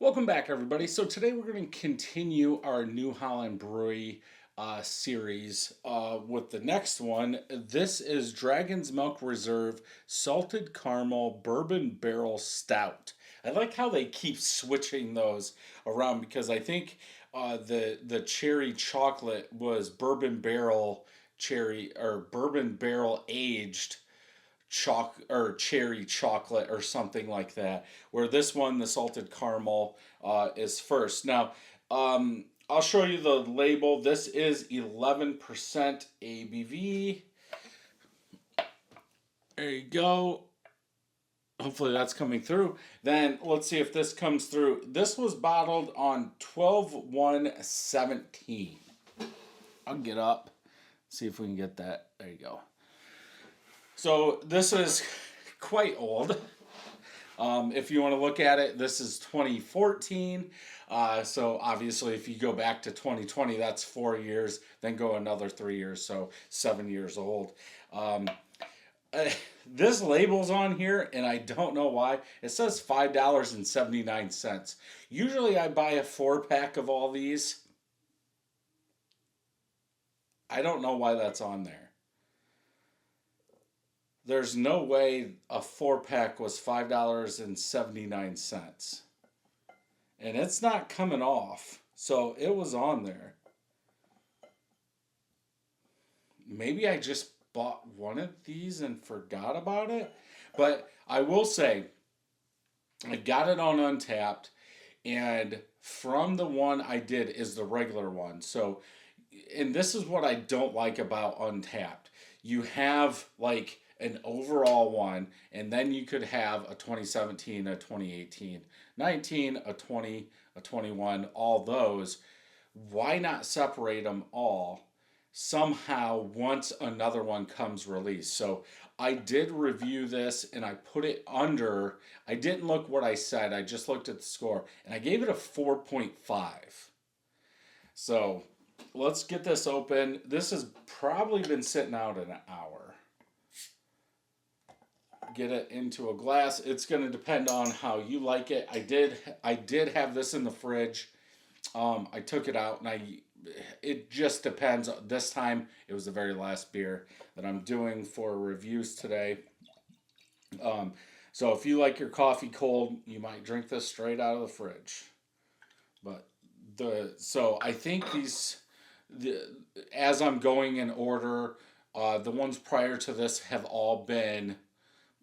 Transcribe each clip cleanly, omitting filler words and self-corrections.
Welcome back, everybody. So today we're going to continue our New Holland Brewery series with the next one. This is Dragon's Milk Reserve Salted Caramel Bourbon Barrel Stout. I like how they keep switching those around because I think the cherry chocolate was bourbon barrel cherry or bourbon barrel aged cherry chocolate or something like that. Where this one, the salted caramel, is first. Now, I'll show you the label. This is 11% ABV. There you go. Hopefully that's coming through. Then let's see if this comes through. This was bottled on 12/1/17. I'll get up, see if we can get that. There you go. So this is quite old. If you want to look at it, this is 2014. So obviously, if you go back to 2020, that's 4 years. Then go another 3 years, so 7 years old. Um, this label's on here, and I don't know why. It says $5.79. Usually, I buy a 4 pack of all these. I don't know why that's on there. There's no way a 4 pack was $5.79. And it's not coming off. So it was on there. Maybe I just bought one of these and forgot about it. But I will say, I got it on Untapped. And from the one I did is the regular one. So, and this is what I don't like about Untapped. You have like an overall one, and then you could have a 2017, a 2018, 19, a 20, a 21, all those. Why not separate them all somehow once another one comes released? So I did review this and I put it under, I didn't look what I said, I just looked at the score, and I gave it a 4.5. So let's get this open. This has probably been sitting out an hour. Get it into a glass. It's going to depend on how you like it. I did have this in the fridge. I took it out and it just depends. This time it was the very last beer that I'm doing for reviews today. Um, so if you like your coffee cold, you might drink this straight out of the fridge. But so I think the as I'm going in order, the ones prior to this have all been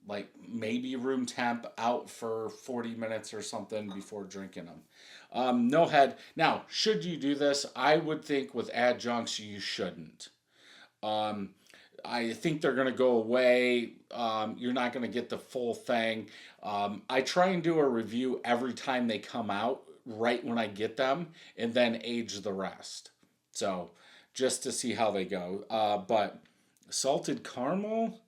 like maybe room temp out for 40 minutes or something before drinking them. No head. Now, should you do this? I would think with adjuncts you shouldn't. Um, I think they're going to go away. You're not going to get the full thing. I try and do a review every time they come out, right when I get them, and then age the rest. So just to see how they go. But salted caramel,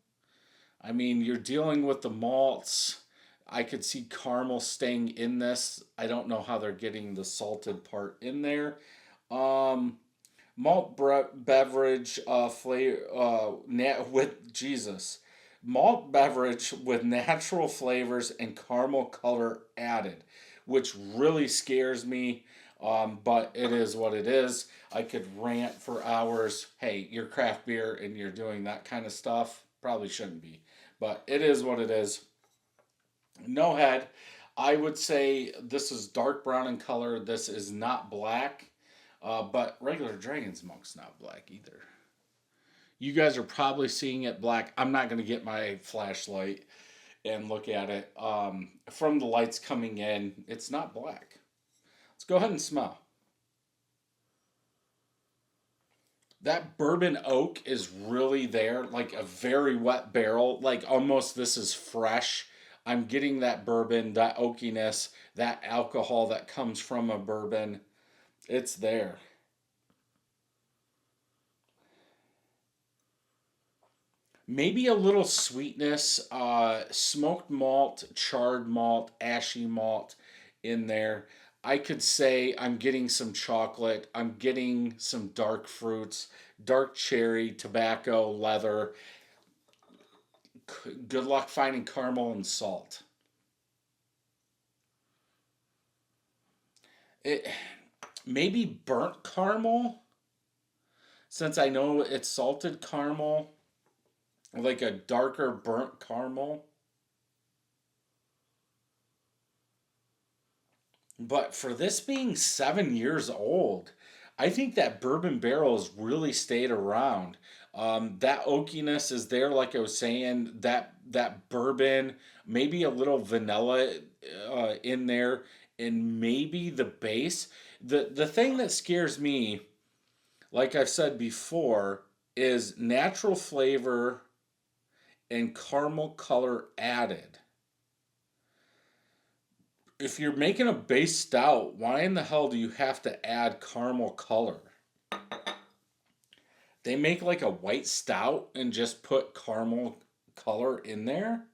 I mean, you're dealing with the malts. I could see caramel staying in this. I don't know how they're getting the salted part in there. Um, beverage flavor with Jesus. Malt beverage with natural flavors and caramel color added, which really scares me. But it is what it is. I could rant for hours. Hey, you're craft beer and you're doing that kind of stuff. Probably shouldn't be. But it is what it is. No head. I would say this is dark brown in color. This is not black. But regular Dragon's Milk's not black either. You guys are probably seeing it black. I'm not going to get my flashlight and look at it. From the lights coming in, it's not black. Let's go ahead and smell. That bourbon oak is really there, like a very wet barrel, like almost this is fresh. I'm getting that bourbon, that oakiness, that alcohol that comes from a bourbon. It's there. Maybe a little sweetness, smoked malt, charred malt, ashy malt in there. I could say I'm getting some chocolate, I'm getting some dark fruits, dark cherry, tobacco, leather. Good luck finding caramel and salt. it maybe burnt caramel, since I know it's salted caramel, like a darker burnt caramel. But for this being 7 years old, I think that bourbon barrels really stayed around. That oakiness is there, like I was saying. That bourbon, maybe a little vanilla in there, and maybe the base. The thing that scares me, like I've said before, is natural flavor and caramel color added. If you're making a base stout, why in the hell do you have to add caramel color? They make like a white stout and just put caramel color in there?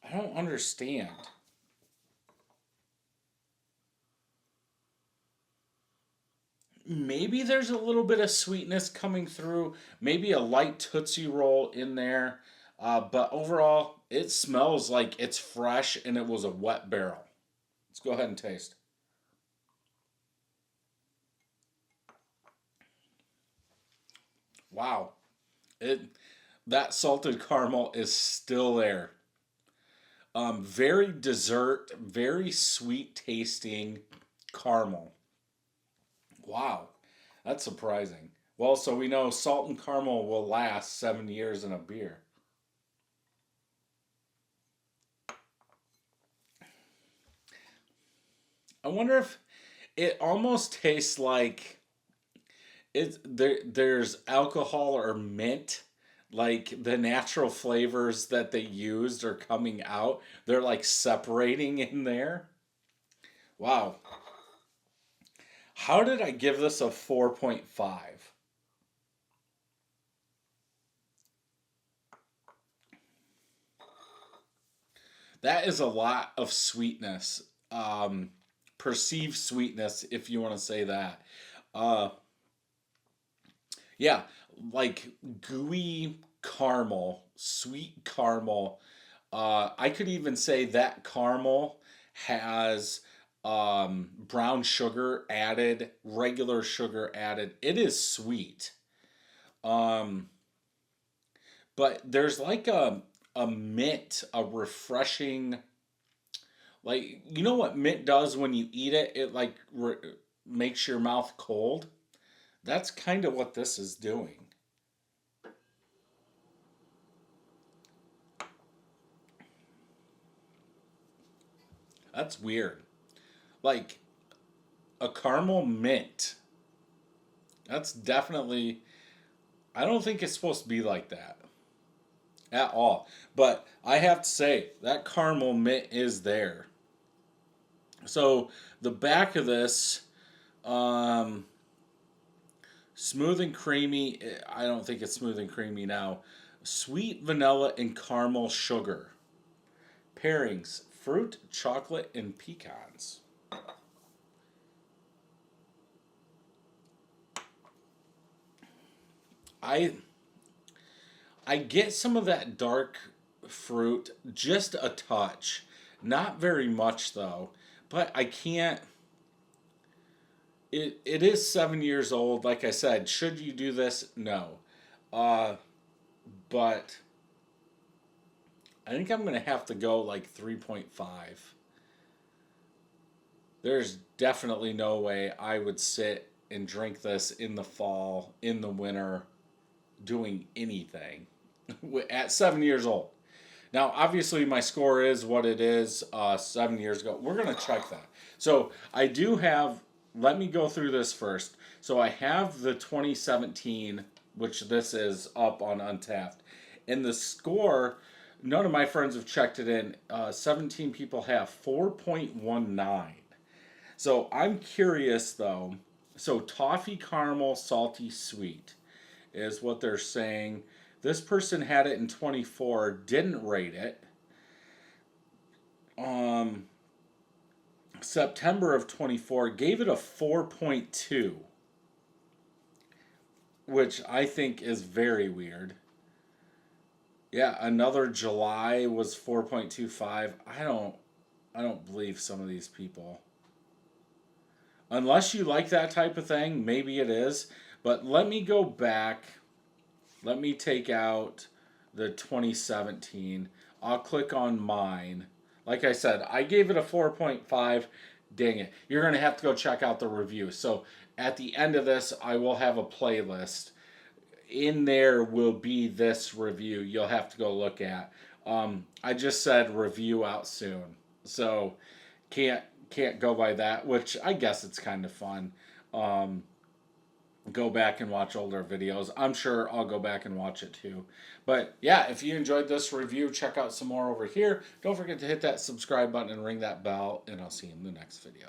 I don't understand. Maybe there's a little bit of sweetness coming through, maybe a light Tootsie Roll in there. But overall, it smells like it's fresh and it was a wet barrel. Let's go ahead and taste. Wow. It that salted caramel is still there. Very dessert, very sweet tasting caramel. Wow, that's surprising. Well, so we know salt and caramel will last 7 years in a beer. I wonder if it almost tastes like there's alcohol or mint, like the natural flavors that they used are coming out. They're like separating in there. Wow. How did I give this a 4.5? That is a lot of sweetness. Um, Perceived sweetness, if you want to say that. Uh, yeah, like gooey caramel, sweet caramel. I could even say that caramel has brown sugar added, regular sugar added. It is sweet. Um, but there's like a mint, a refreshing, like you know what mint does when you eat it? It like makes your mouth cold. That's kind of what this is doing. That's weird. Like a caramel mint. That's definitely. I don't think it's supposed to be like that at all. But I have to say that caramel mint is there. So the back of this, um, smooth and creamy. I don't think it's smooth and creamy now. Sweet vanilla and caramel sugar. Pairings: fruit, chocolate, and pecans. I I get some of that dark fruit, just a touch. Not very much though. But I can't. It is 7 years old. Like I said, should you do this? No. Uh, but I think I'm gonna have to go like 3.5. There's definitely no way I would sit and drink this in the fall, in the winter, doing anything at 7 years old. Now, obviously, my score is what it is 7 years ago. We're going to check that. So, I do have, let me go through this first. So, I have the 2017, which this is up on Untapped. And the score, none of my friends have checked it in. 17 people have 4.19. So, I'm curious though. So, toffee caramel salty sweet is what they're saying. This person had it in 24, didn't rate it. Um, September of 24 gave it a 4.2, which I think is very weird. Yeah, another July was 4.25. I don't believe some of these people. Unless you like that type of thing, maybe it is. But let me go back. Let me take out the 2017. I'll click on mine. Like I said, I gave it a 4.5. Dang it. You're going to have to go check out the review. So at the end of this, I will have a playlist. In there will be this review you'll have to go look at. I just said review out soon. So can't can't go by that, which I guess it's kind of fun. Um, go back and watch older videos. I'm sure I'll go back and watch it too. But yeah, if you enjoyed this review, check out some more over here. Don't forget to hit that subscribe button and ring that bell, and I'll see you in the next video.